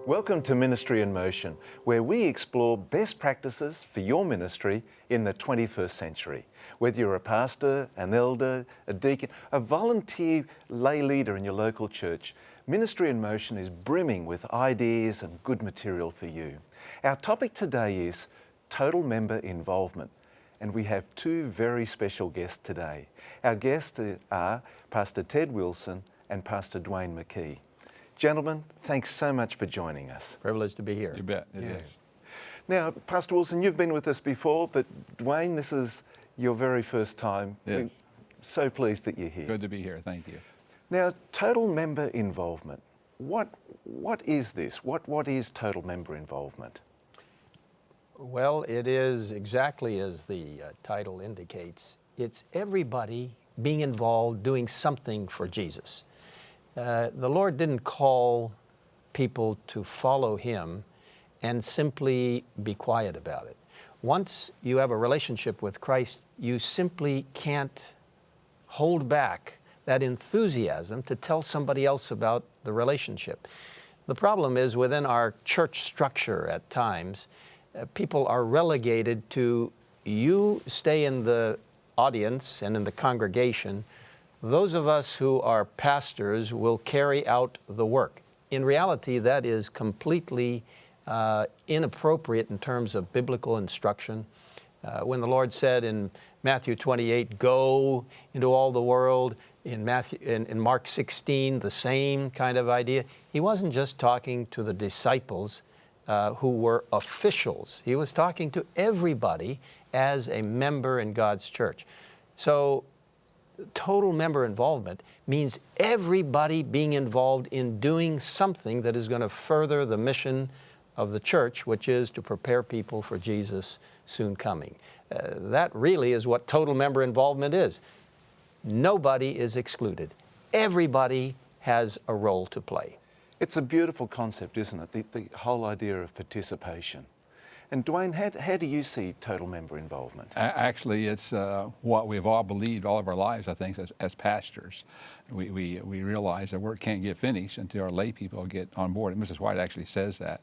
Welcome to Ministry in Motion, where we explore best practices for your ministry in the 21st century. Whether you're a pastor, an elder, a deacon, a volunteer lay leader in your local church, Ministry in Motion is brimming with ideas and good material for you. Our topic today is total member involvement, and we have two very special guests today. Our guests are Pastor Ted Wilson and Pastor Duane McKey. Gentlemen, thanks so much for joining us. Privileged to be here. You bet, it is. Now, Pastor Wilson, you've been with us before, but Duane, this is your very first time. Yes. We're so pleased that you're here. Good to be here, thank you. Now, total member involvement. What is this? What is total member involvement? Well, it is exactly as the title indicates. It's everybody being involved, doing something for Jesus. The Lord didn't call people to follow Him and simply be quiet about it. Once you have a relationship with Christ, you simply can't hold back that enthusiasm to tell somebody else about the relationship. The problem is within our church structure at times, people are relegated to you stay in the audience and in the congregation. Those of us who are pastors will carry out the work. In reality, that is completely inappropriate in terms of biblical instruction. When the Lord said in Matthew 28, go into all the world, in Mark 16, the same kind of idea. He wasn't just talking to the disciples who were officials. He was talking to everybody as a member in God's church. So total member involvement means everybody being involved in doing something that is going to further the mission of the church, which is to prepare people for Jesus' soon coming. That really is what total member involvement is. Nobody is excluded. Everybody has a role to play. It's a beautiful concept, isn't it? The whole idea of participation. And Duane, how do you see total member involvement? Actually, it's what we've all believed all of our lives, I think, as pastors. We realize the work can't get finished until our lay people get on board. And Mrs. White actually says that.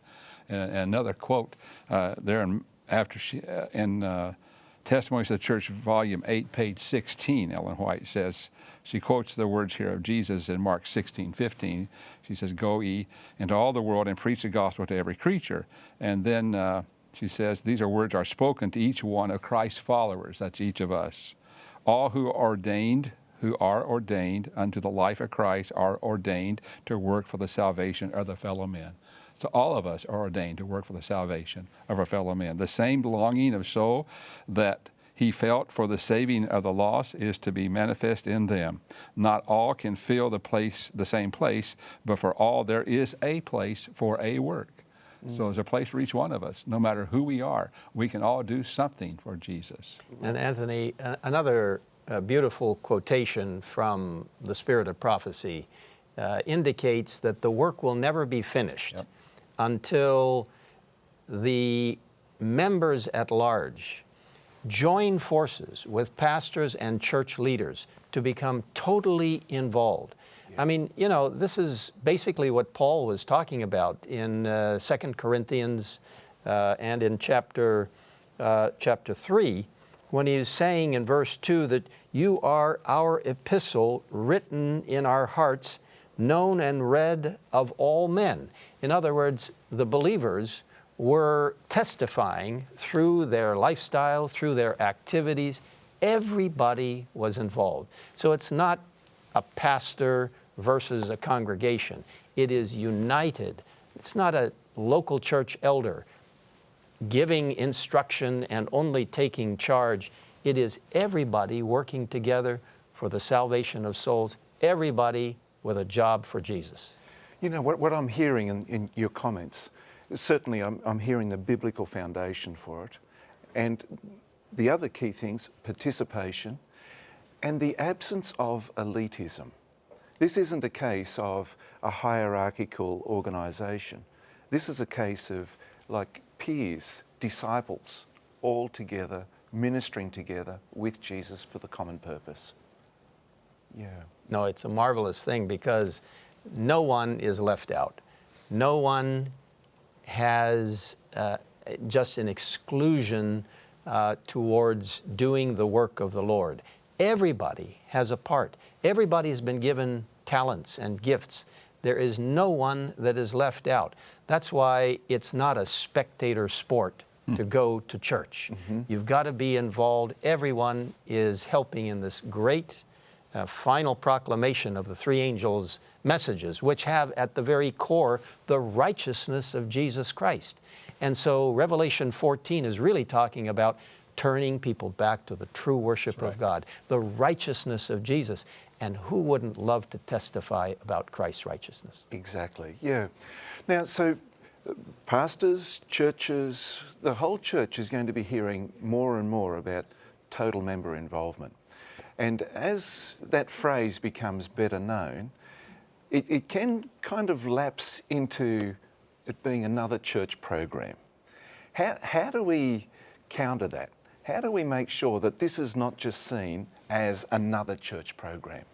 And another quote there in Testimonies of the Church, Volume 8, page 16, Ellen White says, she quotes the words here of Jesus in Mark 16:15. She says, go ye into all the world and preach the gospel to every creature. And then she says, these words are spoken to each one of Christ's followers, that's each of us. All who are ordained unto the life of Christ are ordained to work for the salvation of their fellow men. So all of us are ordained to work for the salvation of our fellow men. The same longing of soul that he felt for the saving of the lost is to be manifest in them. Not all can fill the same place, but for all there is a place for a work. So there's a place for each one of us. No matter who we are, we can all do something for Jesus. And Anthony, another beautiful quotation from the Spirit of Prophecy indicates that the work will never be finished until the members at large join forces with pastors and church leaders to become totally involved. I mean, you know, this is basically what Paul was talking about in 2 Corinthians and in chapter 3, when he is saying in verse 2 that you are our epistle written in our hearts, known and read of all men. In other words, the believers were testifying through their lifestyle, through their activities. Everybody was involved. So it's not a pastor versus a congregation. It is united. It's not a local church elder giving instruction and only taking charge. It is everybody working together for the salvation of souls, everybody with a job for Jesus. You know, what I'm hearing in your comments, certainly I'm hearing the biblical foundation for it. And the other key things, participation and the absence of elitism. This isn't a case of a hierarchical organisation. This is a case of like peers, disciples, all together, ministering together with Jesus for the common purpose. Yeah. No, it's a marvelous thing because no one is left out. No one has just an exclusion towards doing the work of the Lord. Everybody has a part. Everybody's been given talents and gifts. There is no one that is left out. That's why it's not a spectator sport to go to church. You've got to be involved. Everyone is helping in this great final proclamation of the three angels' messages, which have at the very core the righteousness of Jesus Christ. And so Revelation 14 is really talking about turning people back to the true worship of God, the righteousness of Jesus. And who wouldn't love to testify about Christ's righteousness? Exactly, yeah. Now, so pastors, churches, the whole church is going to be hearing more and more about total member involvement. And as that phrase becomes better known, it can kind of lapse into it being another church program. How do we counter that? How do we make sure that this is not just seen as another church program?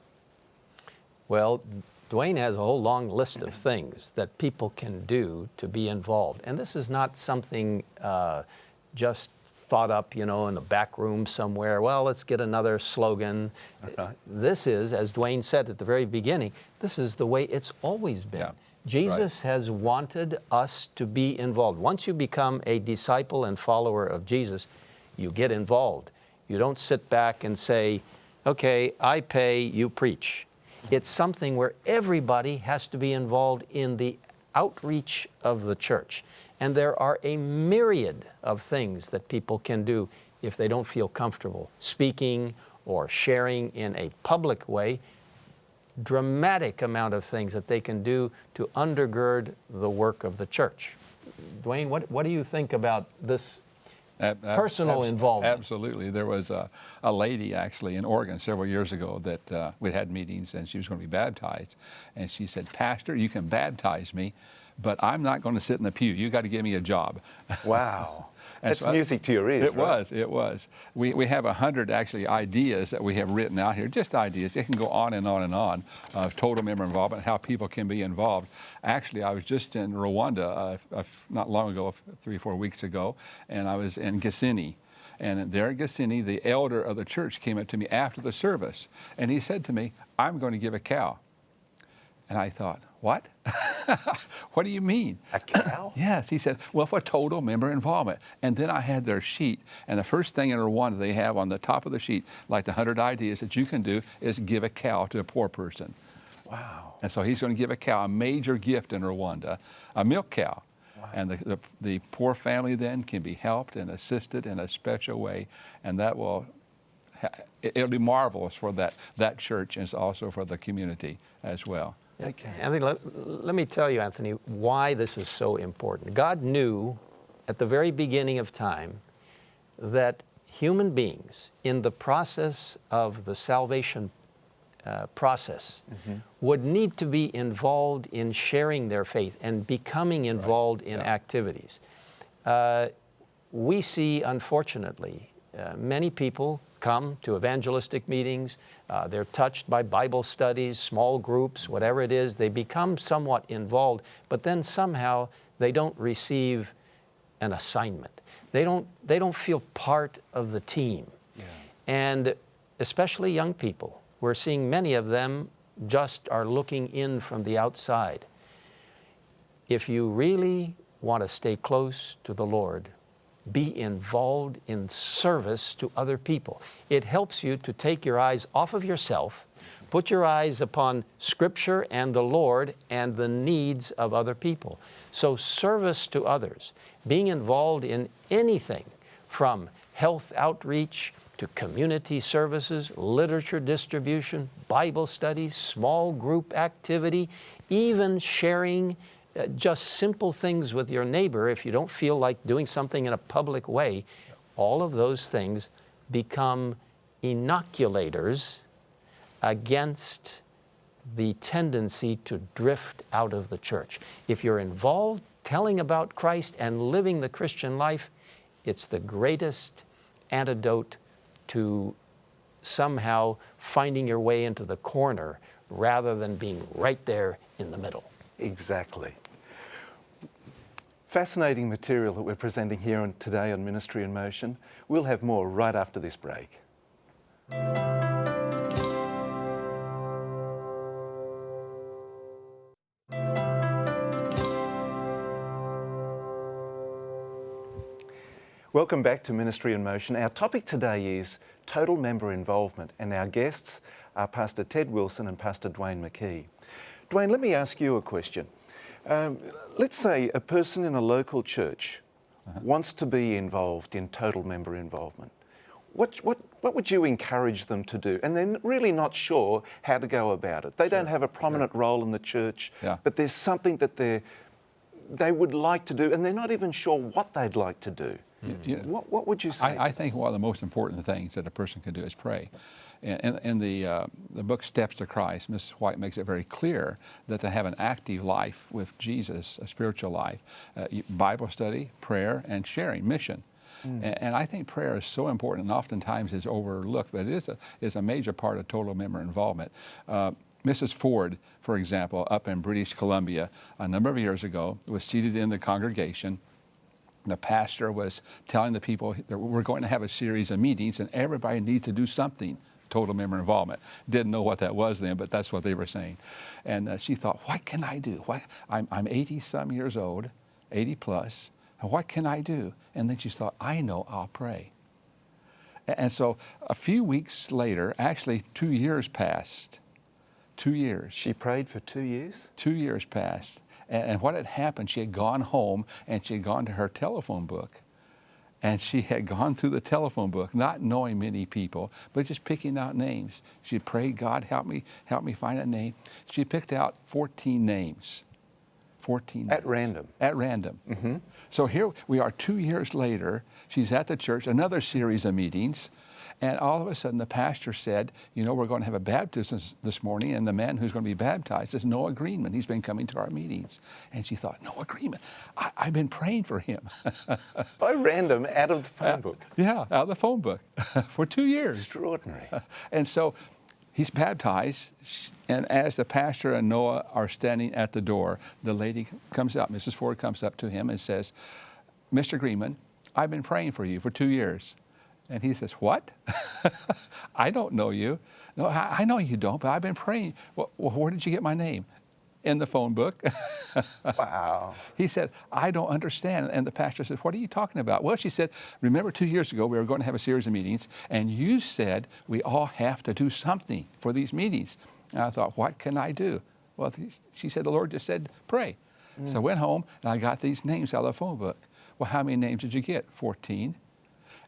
Well, Duane has a whole long list of things that people can do to be involved. And this is not something just thought up, in the back room somewhere. Well, let's get another slogan. Right. This is, as Duane said at the very beginning, this is the way it's always been. Yeah. Jesus has wanted us to be involved. Once you become a disciple and follower of Jesus, you get involved. You don't sit back and say, okay, I pay, you preach. It's something where everybody has to be involved in the outreach of the church. And there are a myriad of things that people can do if they don't feel comfortable speaking or sharing in a public way. Dramatic amount of things that they can do to undergird the work of the church. Duane, what do you think about this personal involvement? Absolutely. There was a lady actually in Oregon several years ago that we had meetings, and she was going to be baptized. And she said, "Pastor, you can baptize me, but I'm not going to sit in the pew. You got to give me a job." Wow. That's so music to your ears, right? It was. We have 100 actually ideas that we have written out here, just ideas. It can go on and on and on, total member involvement, how people can be involved. Actually, I was just in Rwanda not long ago, 3 or 4 weeks ago, and I was in Gisenyi. And there at Gisenyi, the elder of the church came up to me after the service, and he said to me, "I'm going to give a cow." And I thought, what? What do you mean? A cow? Yes, he said, well, for total member involvement. And then I had their sheet, and the first thing in Rwanda they have on the top of the sheet, like the 100 ideas that you can do, is give a cow to a poor person. Wow. And so he's going to give a cow, a major gift in Rwanda, a milk cow. Wow. And the poor family then can be helped and assisted in a special way, and that will, it'll be marvelous for that church and also for the community as well. Okay. Anthony, let me tell you, Anthony, why this is so important. God knew at the very beginning of time that human beings, in the process of the salvation process, would need to be involved in sharing their faith and becoming involved in activities. We see, unfortunately, many people come to evangelistic meetings, they're touched by Bible studies, small groups, whatever it is, they become somewhat involved, but then somehow they don't receive an assignment. They don't feel part of the team. Yeah. And especially young people, we're seeing many of them just are looking in from the outside. If you really want to stay close to the Lord, be involved in service to other people. It helps you to take your eyes off of yourself, put your eyes upon Scripture and the Lord and the needs of other people. So service to others, being involved in anything from health outreach to community services, literature distribution, Bible studies, small group activity, even sharing just simple things with your neighbor. If you don't feel like doing something in a public way, all of those things become inoculators against the tendency to drift out of the church. If you're involved, telling about Christ and living the Christian life, it's the greatest antidote to somehow finding your way into the corner rather than being right there in the middle. Exactly. Fascinating material that we're presenting here today on Ministry in Motion. We'll have more right after this break. Welcome back to Ministry in Motion. Our topic today is total member involvement, and our guests are Pastor Ted Wilson and Pastor Duane McKey. Duane, let me ask you a question. Let's say a person in a local church wants to be involved in total member involvement. What would you encourage them to do? And they're really not sure how to go about it. They don't have a prominent role in the church, but there's something that they would like to do, and they're not even sure what they'd like to do. What would you say? I think one of the most important things that a person can do is pray. In the book Steps to Christ, Mrs. White makes it very clear that to have an active life with Jesus, a spiritual life, Bible study, prayer, and sharing, mission. And I think prayer is so important and oftentimes is overlooked, but it is a major part of total member involvement. Mrs. Ford, for example, up in British Columbia a number of years ago, was seated in the congregation. The pastor was telling the people that we're going to have a series of meetings and everybody needs to do something, total member involvement. Didn't know what that was then, but that's what they were saying. And she thought, what can I do? I'm 80-some years old, 80 plus, and what can I do? And then she thought, I know, I'll pray. And so a few weeks later, actually 2 years passed. 2 years. She prayed for 2 years? 2 years passed. And what had happened, she had gone home and she had gone to her telephone book. And she had gone through the telephone book, not knowing many people, but just picking out names. She prayed, God, help me find a name. She picked out 14 names. 14 names. At random? At random. Mm-hmm. So here we are 2 years later. She's at the church, another series of meetings. And all of a sudden, the pastor said, you know, we're going to have a baptism this morning, and the man who's going to be baptized is Noah Greenman. He's been coming to our meetings. And she thought, Noah Greenman, I've been praying for him. By random, out of the phone book? Yeah, out of the phone book for 2 years. Extraordinary. And so he's baptized, and as the pastor and Noah are standing at the door, the lady comes up, Mrs. Ford comes up to him and says, Mr. Greenman, I've been praying for you for 2 years. And he says, what? I don't know you. No, I know you don't, but I've been praying. Well, where did you get my name? In the phone book. Wow. He said, I don't understand. And the pastor said, what are you talking about? Well, she said, remember 2 years ago, we were going to have a series of meetings, and you said we all have to do something for these meetings. And I thought, what can I do? Well, she said, the Lord just said, pray. So I went home, and I got these names out of the phone book. Well, how many names did you get? 14.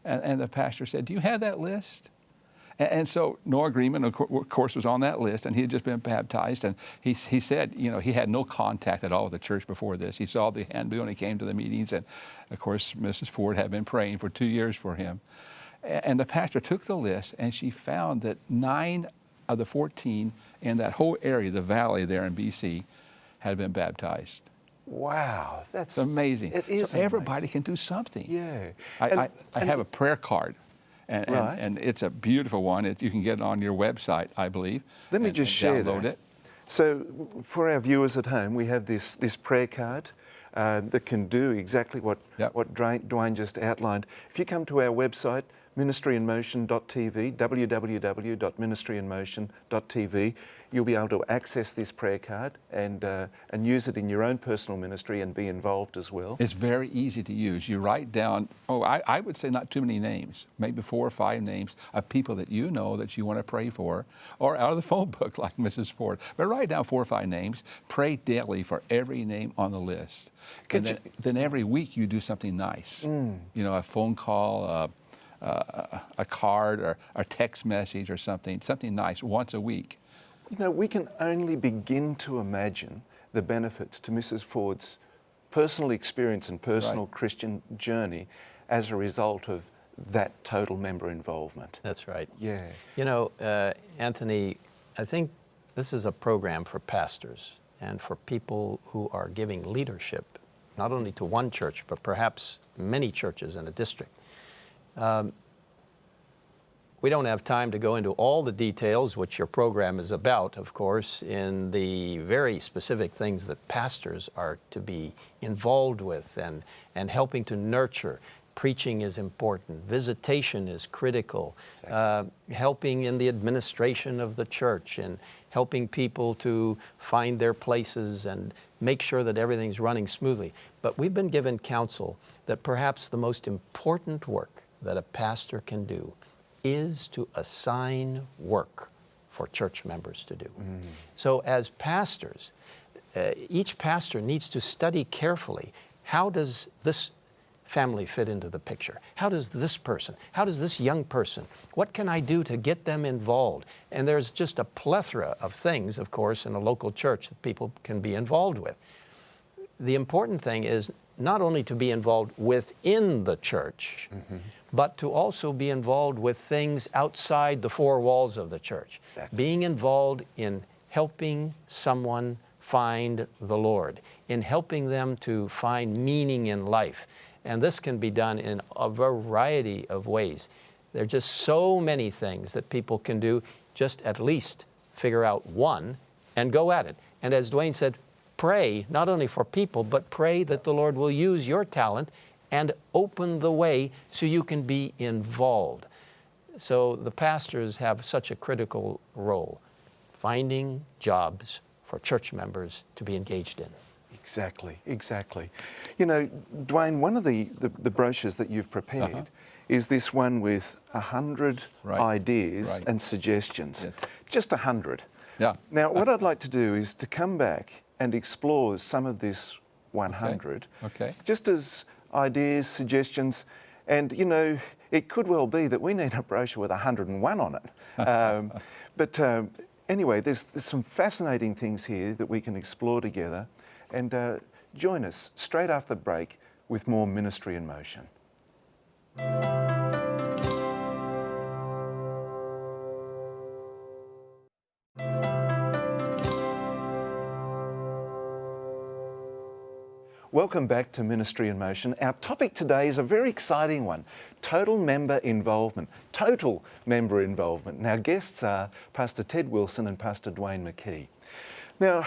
And the pastor said, do you have that list? And so Noah Greenman, of course, was on that list, and he had just been baptized. And he said, you know, he had no contact at all with the church before this. He saw the handbill and he came to the meetings. And, of course, Mrs. Ford had been praying for 2 years for him. And the pastor took the list, and she found that 9 of the 14 in that whole area, the valley there in B.C., had been baptized. Wow, that's amazing. It is so everybody amazing. Can do something. Yeah. I have a prayer card, and it's a beautiful one. You can get it on your website, I believe. Let me just share download it. So for our viewers at home, we have this prayer card that can do exactly what Duane just outlined. If you come to our website, ministryinmotion.tv, www.ministryinmotion.tv, you'll be able to access this prayer card and use it in your own personal ministry and be involved as well. It's very easy to use. You write down, I would say not too many names, maybe 4 or 5 names of people that you know that you want to pray for, or out of the phone book like Mrs. Ford. But write down 4 or 5 names. Pray daily for every name on the list. Then every week you do something nice. You know, a phone call, a card, or a text message or something nice once a week. You know, we can only begin to imagine the benefits to Mrs. Ford's personal experience and personal Christian journey as a result of that total member involvement. That's right. Yeah. You know, Anthony, I think this is a program for pastors and for people who are giving leadership, not only to one church, but perhaps many churches in a district. We don't have time to go into all the details, which your program is about, of course, in the very specific things that pastors are to be involved with and helping to nurture. Preaching is important. Visitation is critical. Exactly. Helping in the administration of the church and helping people to find their places and make sure that everything's running smoothly. But we've been given counsel that perhaps the most important work that a pastor can do is to assign work for church members to do. So as pastors, each pastor needs to study carefully, how does this family fit into the picture? How does this person, how does this young person, what can I do to get them involved? And there's just a plethora of things, of course, in a local church that people can be involved with. The important thing is not only to be involved within the church, but to also be involved with things outside the four walls of the church. Exactly. Being involved in helping someone find the Lord, in helping them to find meaning in life. And this can be done in a variety of ways. There are just so many things that people can do. Just at least figure out one and go at it. And as Duane said, pray not only for people, but pray that the Lord will use your talent and open the way so you can be involved. So the pastors have such a critical role, finding jobs for church members to be engaged in. Exactly, exactly. You know, Duane, one of the brochures that you've prepared is this one with 100 ideas and suggestions. Yes. Just 100. Yeah. Now, what I'd like to do is to come back and explore some of this 100, Okay. just as ideas, suggestions, and, you know, it could well be that we need a brochure with 101 on it. But anyway, there's some fascinating things here that we can explore together. And join us straight after the break with more Ministry in Motion. Welcome back to Ministry in Motion. Our topic today is a very exciting one, total member involvement. Total member involvement. And our guests are Pastor Ted Wilson and Pastor Duane McKey. Now,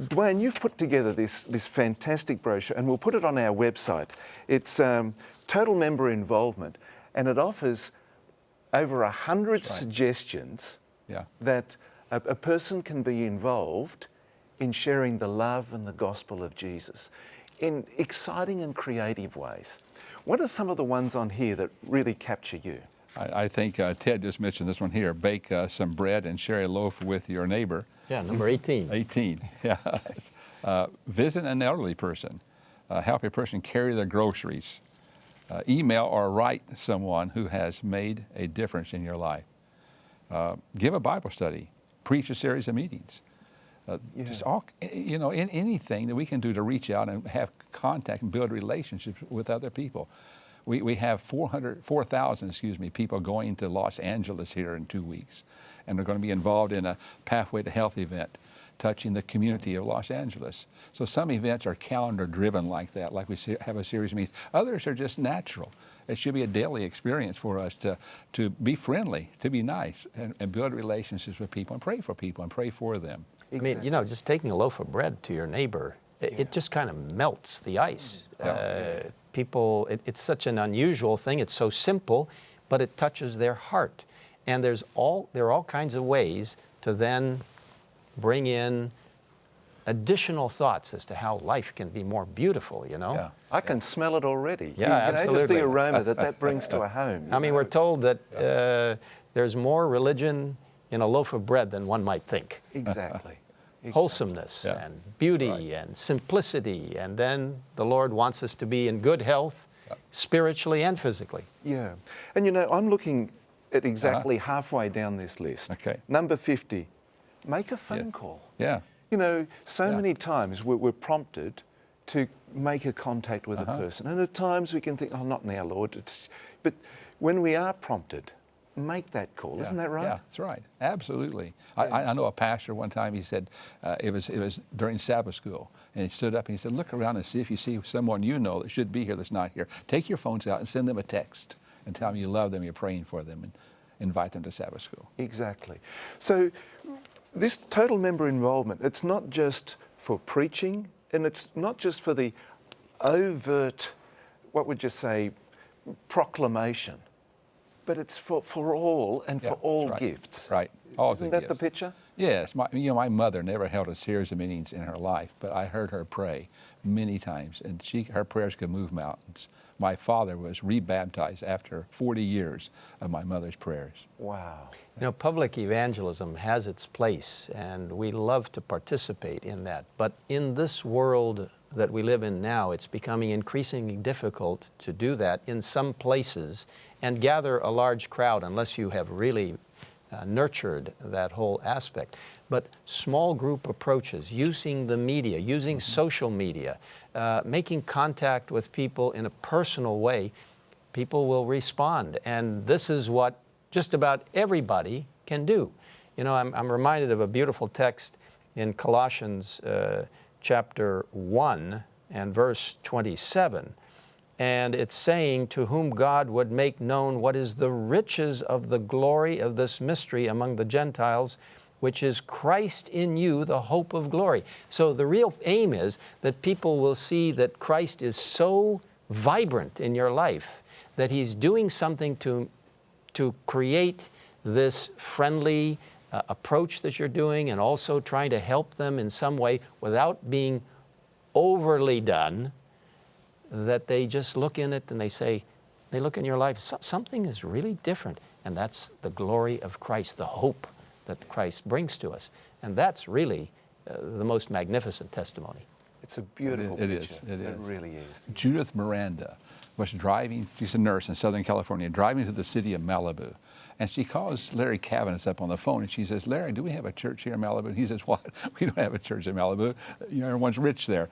Duane, you've put together this fantastic brochure, and we'll put it on our website. It's total member involvement, and it offers over 100 suggestions that a person can be involved in sharing the love and the gospel of Jesus in exciting and creative ways. What are some of the ones on here that really capture you? I think Ted just mentioned this one here, bake some bread and share a loaf with your neighbor. Yeah, number 18. 18, yeah. Visit an elderly person. Help a person carry their groceries. Email or write someone who has made a difference in your life. Give a Bible study. Preach a series of meetings. Just all, you know, in anything that we can do to reach out and have contact and build relationships with other people. We have 4,000 people going to Los Angeles here in 2 weeks. And they're going to be involved in a Pathway to Health event touching the community of Los Angeles. So some events are calendar driven like that, like we have a series of meetings. Others are just natural. It should be a daily experience for us to be friendly, to be nice, and build relationships with people and pray for people and pray for them. Exactly. I mean, you know, just taking a loaf of bread to your neighbor, it just kind of melts the ice. People, it's such an unusual thing. It's so simple, but it touches their heart. And there are all kinds of ways to then bring in additional thoughts as to how life can be more beautiful, you know? Yeah. I can smell it already. Yeah, you know, absolutely. just the aroma that brings to a home. I mean, we're told that there's more religion in a loaf of bread than one might think. Exactly. Wholesomeness and beauty and simplicity, and then the Lord wants us to be in good health, spiritually and physically. Yeah. And you know, I'm looking at exactly halfway down this list. Okay. Number 50, make a phone call. Yeah. You know, so many times we're prompted to make a contact with a person. And at times we can think, oh, not now, Lord. But when we are prompted, make that call. Isn't that right? Yeah, that's right. Absolutely. I know a pastor one time, he said, it was during Sabbath school, and he stood up and he said, look around and see if you see someone you know that should be here that's not here. Take your phones out and send them a text and tell them you love them, you're praying for them. invite them to Sabbath school. Exactly. So this total member involvement, it's not just for preaching, and it's not just for the overt, what would you say, proclamation, but it's for all and for all right. gifts. Right. All Isn't the that the gifts. picture? Yes. My mother never held a series of meetings in her life, but I heard her pray many times, and her prayers could move mountains. My father was rebaptized after 40 years of my mother's prayers. Wow. You know, public evangelism has its place, and we love to participate in that. But in this world that we live in now, it's becoming increasingly difficult to do that in some places and gather a large crowd unless you have really nurtured that whole aspect. But small group approaches, using the media, using social media, making contact with people in a personal way, people will respond. And this is what just about everybody can do. You know, I'm reminded of a beautiful text in Colossians chapter 1 and verse 27. And it's saying, to whom God would make known what is the riches of the glory of this mystery among the Gentiles, which is Christ in you, the hope of glory. So the real aim is that people will see that Christ is so vibrant in your life that He's doing something to create this friendly approach that you're doing, and also trying to help them in some way without being overly done, that they just look in it and they look in your life, something is really different. And that's the glory of Christ, the hope that Christ brings to us. And that's really the most magnificent testimony. It's a beautiful It picture. is. It really is. Judith Miranda was driving, she's a nurse in Southern California, driving to the city of Malibu. And she calls Larry Cavanis up on the phone, and she says, Larry, do we have a church here in Malibu? And he says, what? We don't have a church in Malibu. You know, everyone's rich there,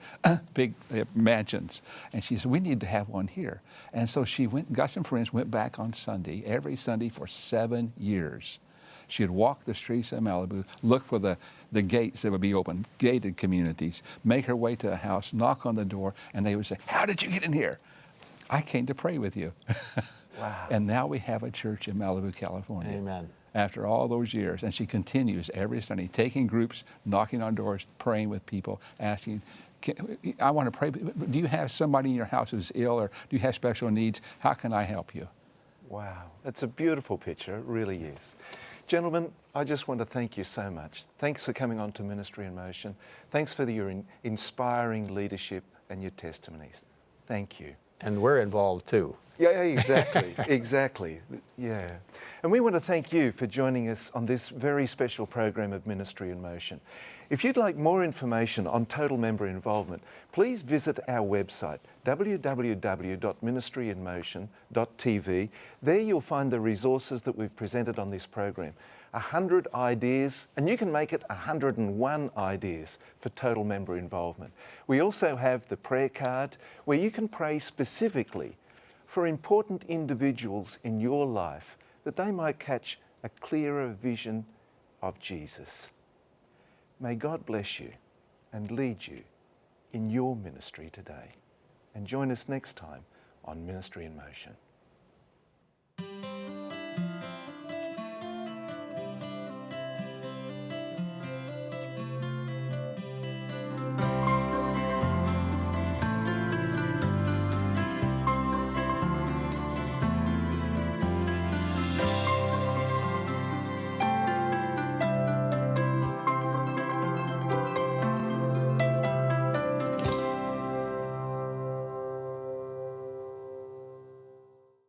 big mansions. And she said, we need to have one here. And so she got some friends, went back on Sunday, every Sunday for 7 years. She would walk the streets of Malibu, look for the gates that would be open, gated communities, make her way to a house, knock on the door, and they would say, how did you get in here? I came to pray with you. Wow. And now we have a church in Malibu, California. Amen. After all those years. And she continues every Sunday, taking groups, knocking on doors, praying with people, asking, I want to pray. Do you have somebody in your house who's ill, or do you have special needs? How can I help you? Wow. It's a beautiful picture. It really is. Gentlemen, I just want to thank you so much. Thanks for coming on to Ministry in Motion. Thanks for your inspiring leadership and your testimonies. Thank you. And we're involved too. Yeah, exactly, exactly. Yeah. And we want to thank you for joining us on this very special program of Ministry in Motion. If you'd like more information on total member involvement, please visit our website, www.ministryinmotion.tv. There you'll find the resources that we've presented on this program. 100 ideas, and you can make it 101 ideas for total member involvement. We also have the prayer card where you can pray specifically for important individuals in your life that they might catch a clearer vision of Jesus. May God bless you and lead you in your ministry today. And join us next time on Ministry in Motion.